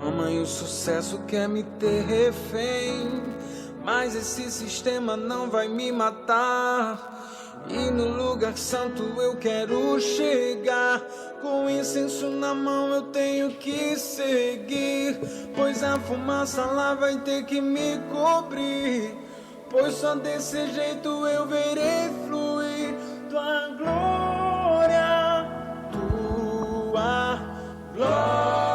Mamãe, o sucesso quer me ter refém, mas esse sistema não vai me matar. E no lugar santo eu quero chegar, com incenso na mão eu tenho que seguir, pois a fumaça lá vai ter que me cobrir, pois só desse jeito eu verei fluir tua glória, tua glória.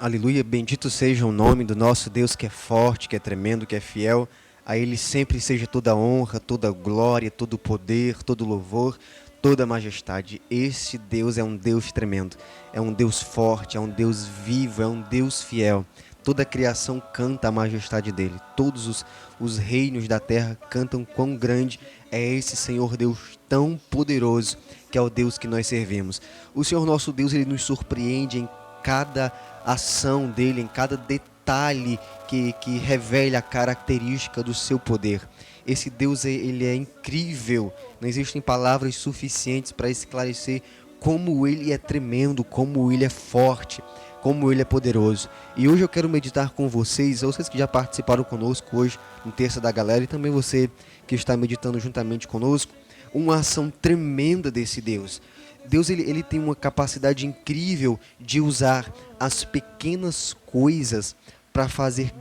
Aleluia, bendito seja o nome do nosso Deus que é forte, que é tremendo, que é fiel. A Ele sempre seja toda a honra, toda a glória, todo o poder, todo o louvor, toda a majestade. Esse Deus é um Deus tremendo, é um Deus forte, é um Deus vivo, é um Deus fiel. Toda a criação canta a majestade dEle. Todos os reinos da terra cantam quão grande é esse Senhor Deus tão poderoso, que é o Deus que nós servimos. O Senhor nosso Deus, Ele nos surpreende em cada ação dele, em cada detalhe que revela a característica do seu poder. Esse Deus, ele é incrível, não existem palavras suficientes para esclarecer como ele é tremendo, como ele é forte, como ele é poderoso. E hoje eu quero meditar com vocês que já participaram conosco hoje no Terça da Galera, e também você que está meditando juntamente conosco, uma ação tremenda desse Deus. Deus ele tem uma capacidade incrível de usar as pequenas coisas para fazer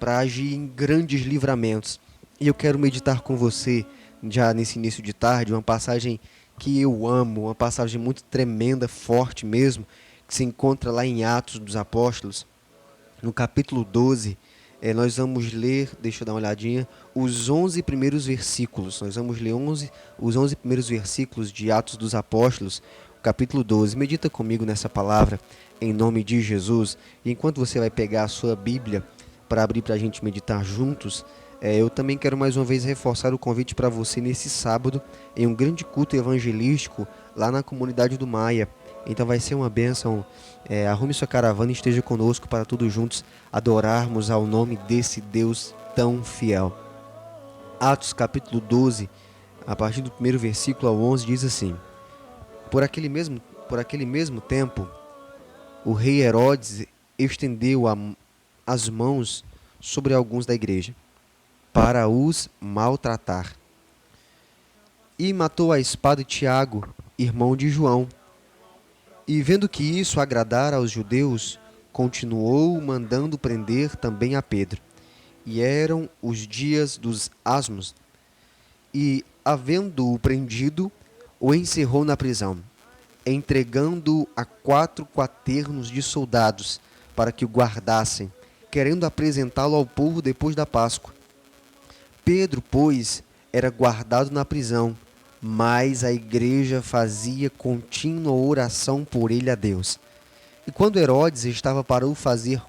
para agir em grandes livramentos. E eu quero meditar com você, já nesse início de tarde, uma passagem que eu amo, uma passagem muito tremenda, forte mesmo, que se encontra lá em Atos dos Apóstolos, no capítulo 12. Nós vamos ler, deixa eu dar uma olhadinha, os 11 primeiros versículos. Nós vamos ler os 11 primeiros versículos de Atos dos Apóstolos, capítulo 12. Medita comigo nessa palavra, em nome de Jesus. E enquanto você vai pegar a sua Bíblia para abrir para a gente meditar juntos, eu também quero mais uma vez reforçar o convite para você nesse sábado, em um grande culto evangelístico, lá na comunidade do Maia. Então vai ser uma bênção. Arrume sua caravana e esteja conosco para todos juntos adorarmos ao nome desse Deus tão fiel. Atos capítulo 12, a partir do primeiro versículo ao 11, diz assim: Por aquele mesmo tempo, o rei Herodes estendeu as mãos sobre alguns da igreja, para os maltratar. E matou à espada Tiago, irmão de João. E vendo que isso agradara aos judeus, continuou mandando prender também a Pedro. E eram os dias dos asmos. E, havendo-o prendido, o encerrou na prisão, entregando-o a 4 quaternos de soldados, para que o guardassem, querendo apresentá-lo ao povo depois da Páscoa. Pedro, pois, era guardado na prisão, mas a igreja fazia contínua oração por ele a Deus. E quando Herodes estava para o fazer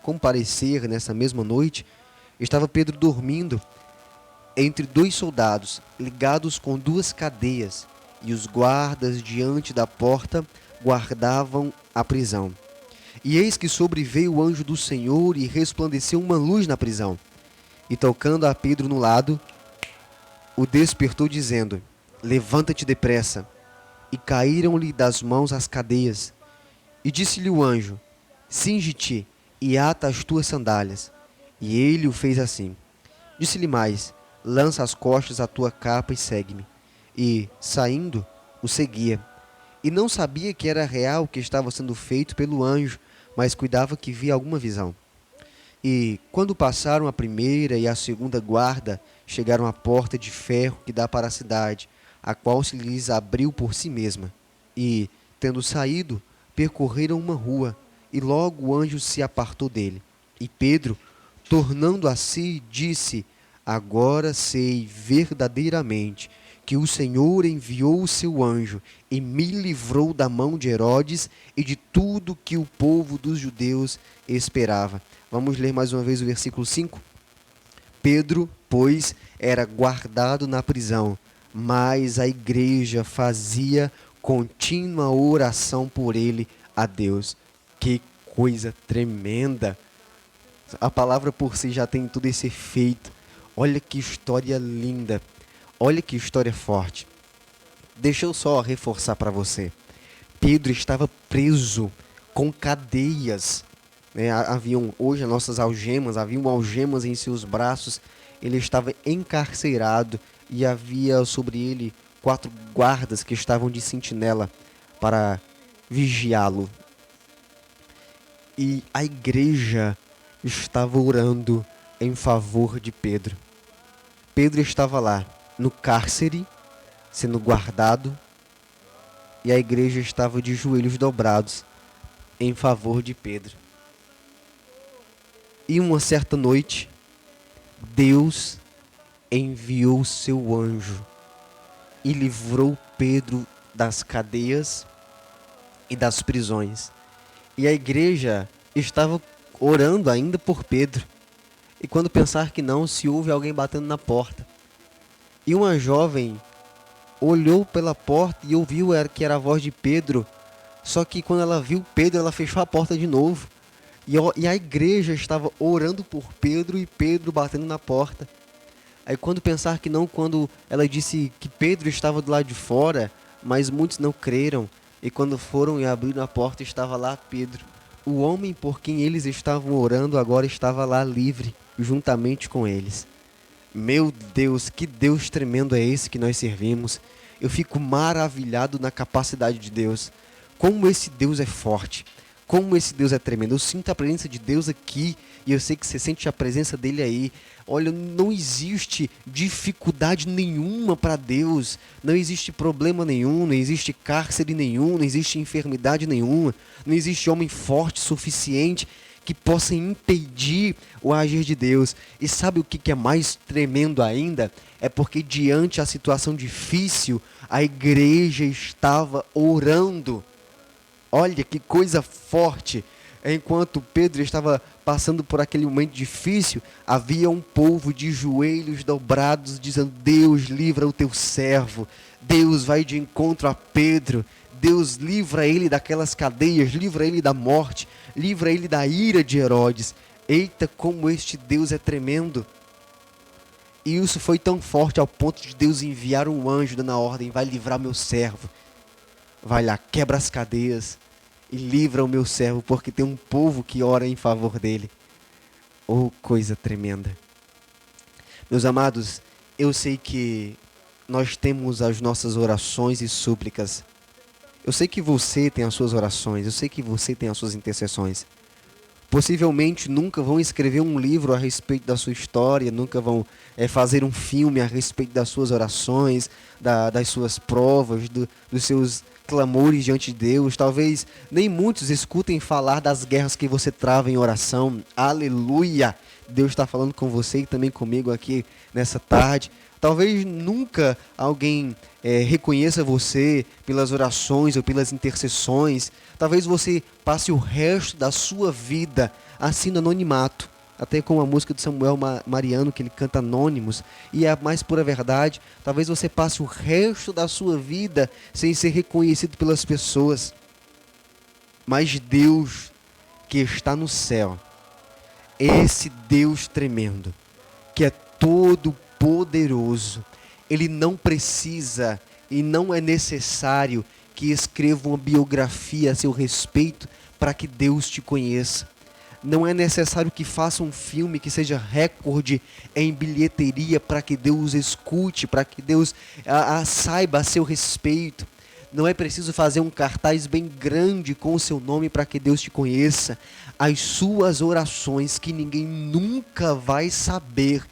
comparecer nessa mesma noite, estava Pedro dormindo entre 2 soldados, ligados com 2 cadeias, e os guardas diante da porta guardavam a prisão. E eis que sobreveio o anjo do Senhor e resplandeceu uma luz na prisão. E tocando a Pedro no lado, o despertou, dizendo: Levanta-te depressa. E caíram-lhe das mãos as cadeias. E disse-lhe o anjo: Cinge-te e ata as tuas sandálias. E ele o fez assim. Disse-lhe mais: Lança as costas a tua capa e segue-me. E, saindo, o seguia. E não sabia que era real o que estava sendo feito pelo anjo, mas cuidava que via alguma visão. E, quando passaram a primeira e a segunda guarda, chegaram à porta de ferro que dá para a cidade, a qual se lhes abriu por si mesma. E, tendo saído, percorreram uma rua, e logo o anjo se apartou dele. E Pedro, tornando a si, disse: Agora sei verdadeiramente que o Senhor enviou o seu anjo e me livrou da mão de Herodes e de tudo que o povo dos judeus esperava. Vamos ler mais uma vez o versículo 5. Pedro, pois, era guardado na prisão, mas a igreja fazia contínua oração por ele a Deus. Que coisa tremenda! A palavra por si já tem todo esse efeito. Olha que história linda. Olha que história forte. Deixa eu só reforçar para você. Pedro estava preso com cadeias. Haviam hoje as nossas algemas, haviam algemas em seus braços. Ele estava encarcerado e havia sobre ele 4 guardas que estavam de sentinela para vigiá-lo. E a igreja estava orando em favor de Pedro. Pedro estava lá no cárcere, sendo guardado, e a igreja estava de joelhos dobrados em favor de Pedro. E uma certa noite, Deus enviou seu anjo e livrou Pedro das cadeias e das prisões. E a igreja estava orando ainda por Pedro. E quando pensar que não, se ouve alguém batendo na porta. E uma jovem olhou pela porta e ouviu que era a voz de Pedro. Só que quando ela viu Pedro, ela fechou a porta de novo. E a igreja estava orando por Pedro e Pedro batendo na porta. Aí quando pensar que não, quando ela disse que Pedro estava do lado de fora, mas muitos não creram. E quando foram e abriram a porta, estava lá Pedro. O homem por quem eles estavam orando agora estava lá livre, juntamente com eles. Meu Deus, que Deus tremendo é esse que nós servimos. Eu fico maravilhado na capacidade de Deus. Como esse Deus é forte. Como esse Deus é tremendo. Eu sinto a presença de Deus aqui e eu sei que você sente a presença dele aí. Olha, não existe dificuldade nenhuma para Deus. Não existe problema nenhum, não existe cárcere nenhum, não existe enfermidade nenhuma. Não existe homem forte suficiente que possa impedir o agir de Deus. E sabe o que é mais tremendo ainda? É porque diante da situação difícil, a igreja estava orando. Olha que coisa forte. Enquanto Pedro estava passando por aquele momento difícil, havia um povo de joelhos dobrados dizendo: Deus, livra o teu servo. Deus vai de encontro a Pedro. Deus livra ele daquelas cadeias, livra ele da morte, livra ele da ira de Herodes. Eita, como este Deus é tremendo. E isso foi tão forte ao ponto de Deus enviar um anjo dando a ordem: vai livrar meu servo. Vai lá, quebra as cadeias e livra o meu servo, porque tem um povo que ora em favor dele. Oh, coisa tremenda. Meus amados, eu sei que nós temos as nossas orações e súplicas. Eu sei que você tem as suas orações, eu sei que você tem as suas intercessões. Possivelmente nunca vão escrever um livro a respeito da sua história, nunca vão fazer um filme a respeito das suas orações, das suas provas, dos seus clamores diante de Deus. Talvez nem muitos escutem falar das guerras que você trava em oração. Aleluia! Deus está falando com você e também comigo aqui nessa tarde. Talvez nunca alguém reconheça você pelas orações ou pelas intercessões. Talvez você passe o resto da sua vida assim no anonimato. Até com a música de Samuel Mariano, que ele canta Anônimos. E é a mais pura verdade. Talvez você passe o resto da sua vida sem ser reconhecido pelas pessoas. Mas Deus que está no céu, esse Deus tremendo, que é todo poderoso, ele não precisa e não é necessário que escreva uma biografia a seu respeito para que Deus te conheça. Não é necessário que faça um filme que seja recorde em bilheteria para que Deus escute, para que Deus saiba a seu respeito. Não é preciso fazer um cartaz bem grande com o seu nome para que Deus te conheça. As suas orações, que ninguém nunca vai saber,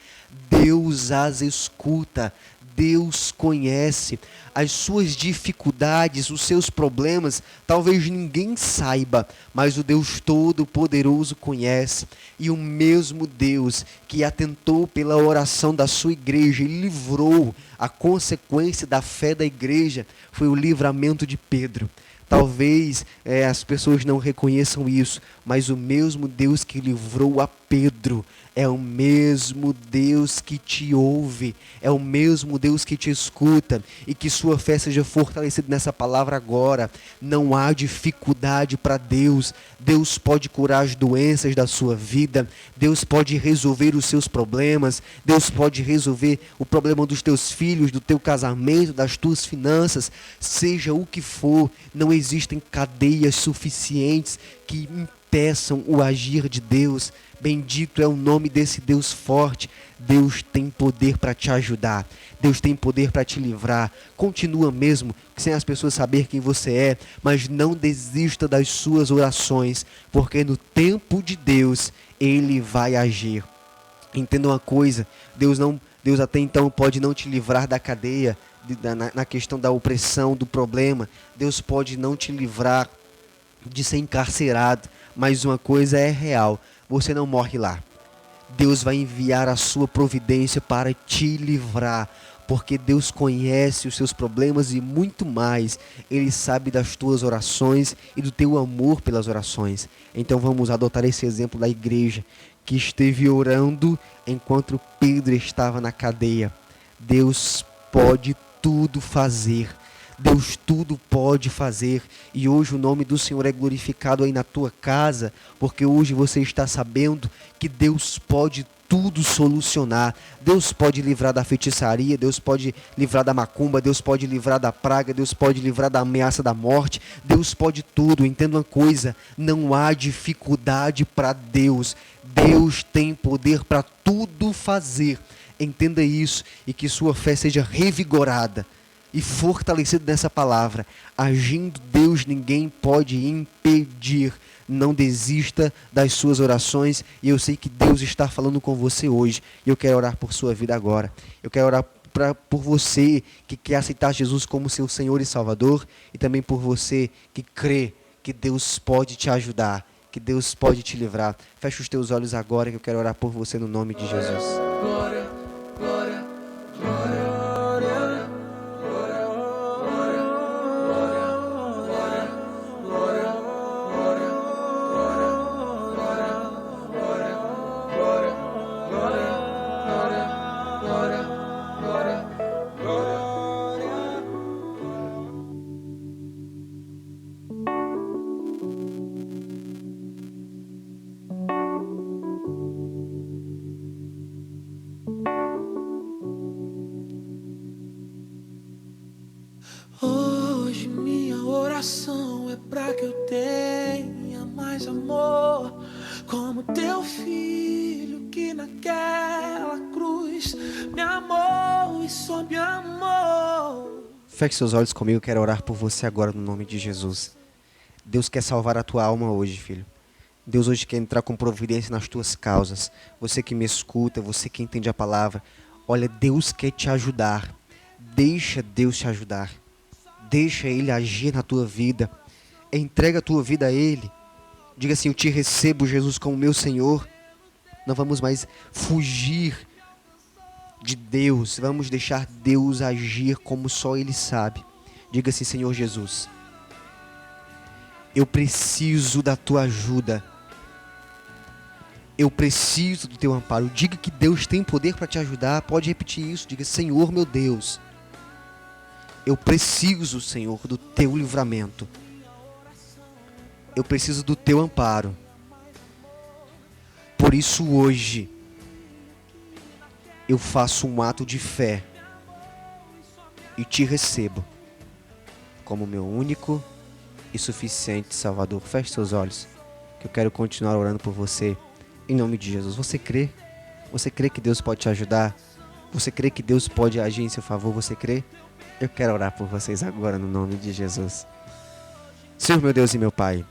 Deus as escuta, Deus conhece. As suas dificuldades, os seus problemas, talvez ninguém saiba, mas o Deus Todo-Poderoso conhece. E o mesmo Deus que atentou pela oração da sua igreja e livrou a consequência da fé da igreja, foi o livramento de Pedro. Talvez as pessoas não reconheçam isso, mas o mesmo Deus que livrou a Pedro, é o mesmo Deus que te ouve, é o mesmo Deus que te escuta, e que sua fé seja fortalecida nessa palavra agora. Não há dificuldade para Deus. Deus pode curar as doenças da sua vida, Deus pode resolver os seus problemas, Deus pode resolver o problema dos teus filhos, do teu casamento, das tuas finanças, seja o que for. Não existem cadeias suficientes que impeçam o agir de Deus. Bendito é o nome desse Deus forte. Deus tem poder para te ajudar. Deus tem poder para te livrar. Continua mesmo sem as pessoas saber quem você é, mas não desista das suas orações, porque no tempo de Deus Ele vai agir. Entenda uma coisa, Deus até então pode não te livrar da cadeia, na questão da opressão, do problema. Deus pode não te livrar de ser encarcerado, mas uma coisa é real: você não morre lá. Deus vai enviar a sua providência para te livrar, porque Deus conhece os seus problemas e muito mais. Ele sabe das tuas orações e do teu amor pelas orações. Então vamos adotar esse exemplo da igreja que esteve orando enquanto Pedro estava na cadeia. Deus pode tudo fazer. Deus tudo pode fazer, e hoje o nome do Senhor é glorificado aí na tua casa, porque hoje você está sabendo que Deus pode tudo solucionar. Deus pode livrar da feitiçaria, Deus pode livrar da macumba, Deus pode livrar da praga, Deus pode livrar da ameaça da morte. Deus pode tudo. Entenda uma coisa, não há dificuldade para Deus. Deus tem poder para tudo fazer. Entenda isso, e que sua fé seja revigorada e fortalecido nessa palavra. Agindo Deus, ninguém pode impedir. Não desista das suas orações, e eu sei que Deus está falando com você hoje, e eu quero orar por sua vida agora. Eu quero orar por você que quer aceitar Jesus como seu Senhor e Salvador, e também por você que crê que Deus pode te ajudar, que Deus pode te livrar. Feche os teus olhos agora, que eu quero orar por você no nome de Jesus. Glória, glória, glória. Hoje minha oração é pra que eu tenha mais amor, como teu filho que naquela cruz me amou e só me amou. Feche seus olhos comigo, eu quero orar por você agora no nome de Jesus. Deus quer salvar a tua alma hoje, filho. Deus hoje quer entrar com providência nas tuas causas. Você que me escuta, você que entende a palavra, olha, Deus quer te ajudar. Deixa Deus te ajudar. Deixa Ele agir na tua vida. Entrega a tua vida a Ele. Diga assim: eu te recebo, Jesus, como meu Senhor. Não vamos mais fugir de Deus. Vamos deixar Deus agir como só Ele sabe. Diga assim: Senhor Jesus, eu preciso da tua ajuda. Eu preciso do teu amparo. Diga que Deus tem poder para te ajudar. Pode repetir isso. Diga: Senhor meu Deus, eu preciso, Senhor, do teu livramento. Eu preciso do teu amparo. Por isso hoje eu faço um ato de fé e te recebo como meu único e suficiente Salvador. Feche seus olhos, que eu quero continuar orando por você em nome de Jesus. Você crê? Você crê que Deus pode te ajudar? Você crê que Deus pode agir em seu favor? Você crê? Eu quero orar por vocês agora no nome de Jesus. Senhor meu Deus e meu Pai,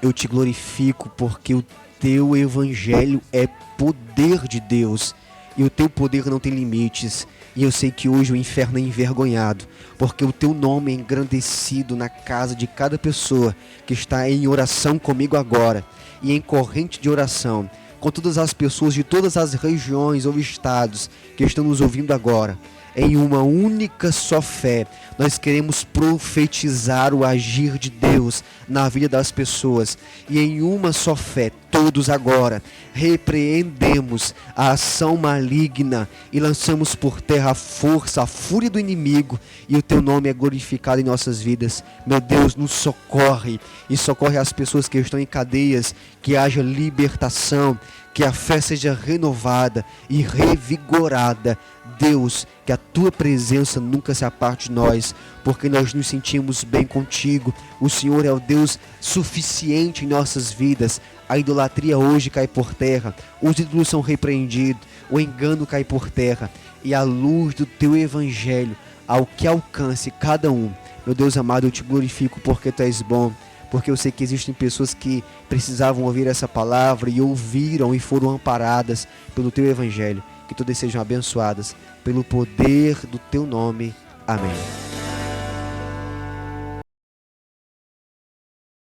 eu te glorifico porque o teu evangelho é poder de Deus e o teu poder não tem limites. E eu sei que hoje o inferno é envergonhado, porque o teu nome é engrandecido na casa de cada pessoa que está em oração comigo agora e em corrente de oração, com todas as pessoas de todas as regiões ou estados que estão nos ouvindo agora. Em uma única só fé, nós queremos profetizar o agir de Deus na vida das pessoas. E em uma só fé, todos agora repreendemos a ação maligna e lançamos por terra a força, a fúria do inimigo, e o teu nome é glorificado em nossas vidas. Meu Deus, nos socorre e socorre as pessoas que estão em cadeias, que haja libertação, que a fé seja renovada e revigorada. Deus, que a tua presença nunca se aparte de nós, porque nós nos sentimos bem contigo. O Senhor é o Deus suficiente em nossas vidas. A idolatria hoje cai por terra, os ídolos são repreendidos, o engano cai por terra, e a luz do teu evangelho, ao que alcance cada um. Meu Deus amado, eu te glorifico porque tu és bom, porque eu sei que existem pessoas que precisavam ouvir essa palavra e ouviram e foram amparadas pelo teu evangelho. Que todas sejam abençoadas pelo poder do teu nome. Amém.